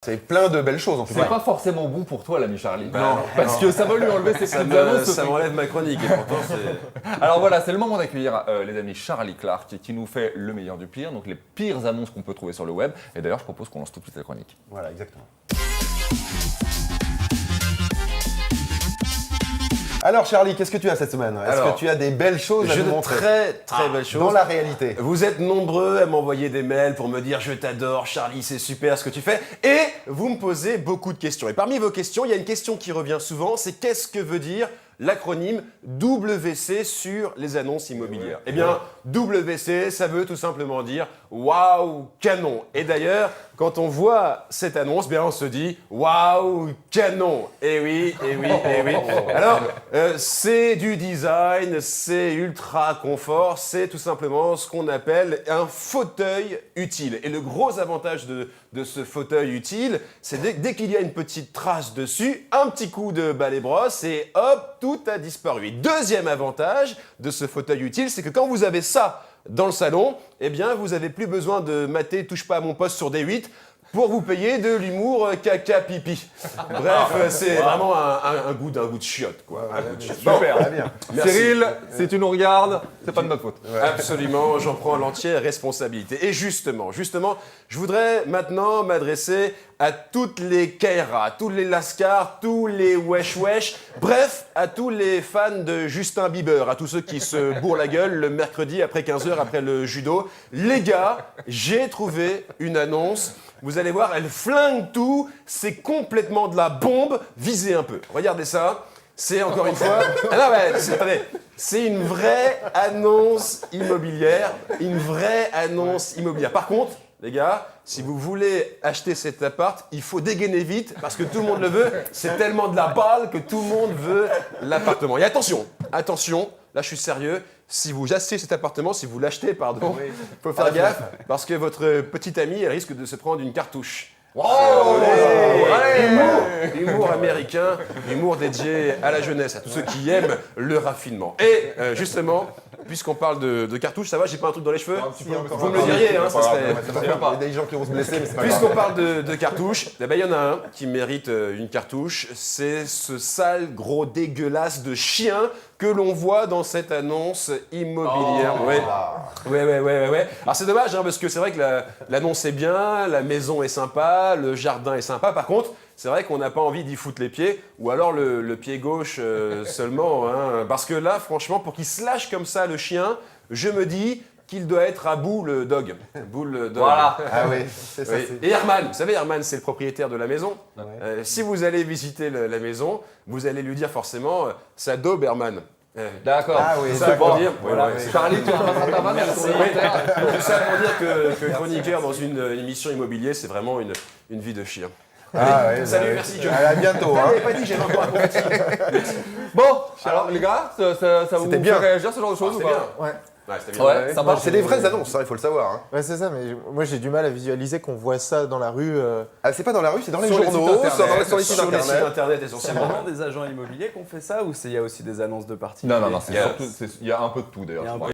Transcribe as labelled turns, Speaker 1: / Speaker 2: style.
Speaker 1: C'est plein de belles choses en fait.
Speaker 2: C'est pas forcément bon pour toi, l'ami Charlie.
Speaker 3: Non.
Speaker 2: Parce que ça va lui enlever ses petites annonces.
Speaker 3: Ça m'enlève ma chronique et pourtant c'est...
Speaker 2: Alors voilà, c'est le moment d'accueillir les amis Charlie Clark qui nous fait le meilleur du pire, donc les pires annonces qu'on peut trouver sur le web. Et d'ailleurs, je propose qu'on lance tout de suite la chronique.
Speaker 1: Voilà, exactement. Alors Charlie, qu'est-ce que tu as cette semaine? Est-ce que tu as des belles choses à nous montrer?
Speaker 3: Très belles choses.
Speaker 1: Dans la réalité.
Speaker 3: Vous êtes nombreux à m'envoyer des mails pour me dire « Je t'adore, Charlie, c'est super ce que tu fais ». Et vous me posez beaucoup de questions. Et parmi vos questions, il y a une question qui revient souvent, c'est qu'est-ce que veut dire l'acronyme WC sur les annonces immobilières? Eh bien, WC, ça veut tout simplement dire « Waouh, canon ». Et d'ailleurs, quand on voit cette annonce, bien on se dit « Waouh, canon ». Eh oui, eh oui, eh oui. Alors, c'est du design, c'est ultra confort, c'est tout simplement ce qu'on appelle un fauteuil utile. Et le gros avantage de ce fauteuil utile, c'est dès qu'il y a une petite trace dessus, un petit coup de balai-brosse et hop, tout a disparu. Et deuxième avantage de ce fauteuil utile, c'est que quand vous avez ça dans le salon, eh bien, vous n'avez plus besoin de mater Touche pas à mon poste sur D8 pour vous payer de l'humour caca pipi. Bref, c'est vraiment un goût de chiotte, quoi. Un goût de chiotte.
Speaker 2: Super.
Speaker 1: Très bien.
Speaker 3: Merci.
Speaker 2: Cyril, si tu nous regardes, c'est pas de notre faute.
Speaker 3: Absolument, j'en prends l'entière responsabilité. Et justement, je voudrais maintenant m'adresser à toutes les Kaira, tous les Lascar, tous les Wesh, bref, à tous les fans de Justin Bieber, à tous ceux qui se bourrent la gueule le mercredi après 15h, après le judo. Les gars, j'ai trouvé une annonce. Vous allez voir, elle flingue tout, c'est complètement de la bombe. Visez un peu. Regardez ça. C'est encore une fois. Ah non, mais attendez. C'est une vraie annonce immobilière. Une vraie annonce immobilière. Par contre, les gars, si vous voulez acheter cet appart, il faut dégainer vite parce que tout le monde le veut. C'est tellement de la balle que tout le monde veut l'appartement. Et attention, là je suis sérieux. Si vous achetez cet appartement, si vous l'achetez, pardon, faut faire gaffe parce que votre petite amie, elle risque de se prendre une cartouche. Humour américain, humour dédié à la jeunesse, à tous ceux qui aiment le raffinement. Et justement, puisqu'on parle de cartouches, ça va, j'ai pas un truc dans les cheveux? Vous me le diriez, hein, ça serait...
Speaker 1: Il y a des gens qui vont se blesser, mais c'est pas grave.
Speaker 3: Puisqu'on parle de cartouches, eh ben, il y en a un qui mérite une cartouche, c'est ce sale gros dégueulasse de chien que l'on voit dans cette annonce immobilière. Ouais. Alors c'est dommage, hein, parce que c'est vrai que l'annonce est bien, la maison est sympa, le jardin est sympa. Par contre, c'est vrai qu'on n'a pas envie d'y foutre les pieds, ou alors le pied gauche seulement. Hein, parce que là, franchement, pour qu'il se lâche comme ça le chien, je me dis qu'il doit être à Boule Dog. Boule Dog.
Speaker 2: Voilà.
Speaker 1: Ah oui, c'est ça.
Speaker 3: Oui. Et Herman, vous savez, Herman, c'est le propriétaire de la maison.
Speaker 1: Ouais.
Speaker 3: Si vous allez visiter la maison, vous allez lui dire forcément ça daube, Herman.
Speaker 2: D'accord.
Speaker 1: Ah oui,
Speaker 3: ça
Speaker 1: c'est
Speaker 3: pour
Speaker 1: bon.
Speaker 3: dire.
Speaker 1: Voilà,
Speaker 3: oui.
Speaker 2: Charlie, tu remettras ta vanne.
Speaker 3: Merci. Tout ça pour dire que chroniqueur dans une émission immobilier, c'est vraiment une vie de chien.
Speaker 1: Ah ouais,
Speaker 3: Salut,
Speaker 1: bah,
Speaker 3: merci.
Speaker 1: À bientôt. Hein.
Speaker 3: Pas dit, j'avais encore un petit.
Speaker 2: Bon, alors les gars, ça vous fait
Speaker 1: bien.
Speaker 2: réagir ce genre de choses ou
Speaker 3: C'était
Speaker 2: pas?
Speaker 3: bien.
Speaker 4: Ouais.
Speaker 3: Ouais, c'était bien.
Speaker 2: Ouais, ça marche.
Speaker 1: C'est des vraies annonces, hein, il faut le savoir. Hein.
Speaker 4: Ouais, c'est ça, mais moi j'ai du mal à visualiser qu'on voit ça dans la rue.
Speaker 1: Ah, c'est pas dans la rue, c'est dans les
Speaker 2: Sur les
Speaker 1: journaux,
Speaker 2: sites internet.
Speaker 1: sur les sites
Speaker 3: Sur les sites
Speaker 1: internet.
Speaker 3: internet
Speaker 5: C'est
Speaker 3: essentiellement.
Speaker 5: vraiment des agents immobiliers qui ont fait ça ou il y a aussi des annonces de parties?
Speaker 2: Non, c'est
Speaker 3: Yeah.
Speaker 2: surtout, il y a un peu de tout d'ailleurs.
Speaker 5: Il y a un
Speaker 2: je crois.